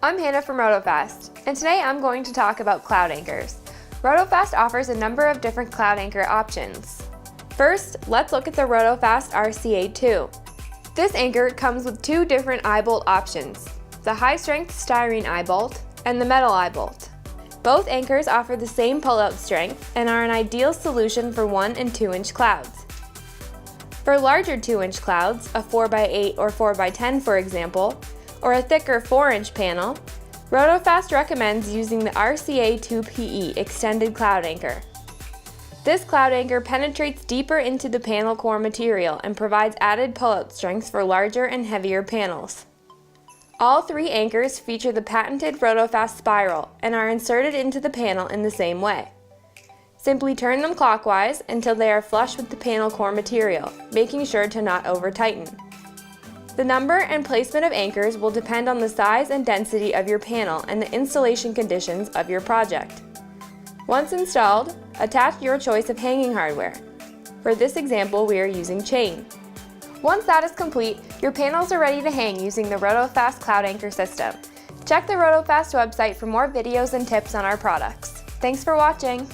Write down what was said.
I'm Hannah from RotoFast, and today I'm going to talk about cloud anchors. RotoFast offers a number of different cloud anchor options. First, let's look at the RotoFast RCA2. This anchor comes with two different eye bolt options, the high-strength styrene eye bolt and the metal eye bolt. Both anchors offer the same pull-out strength and are an ideal solution for 1 and 2 inch clouds. For larger 2-inch clouds, a 4x8 or 4x10 for example, or a thicker 4-inch panel, RotoFast recommends using the RCA2PE extended cloud anchor. This cloud anchor penetrates deeper into the panel core material and provides added pull-out strength for larger and heavier panels. All three anchors feature the patented RotoFast spiral and are inserted into the panel in the same way. Simply turn them clockwise until they are flush with the panel core material, making sure to not over-tighten. The number and placement of anchors will depend on the size and density of your panel and the installation conditions of your project. Once installed, attach your choice of hanging hardware. For this example, we are using chain. Once that is complete, your panels are ready to hang using the RotoFast Cloud Anchor system. Check the RotoFast website for more videos and tips on our products. Thanks for watching!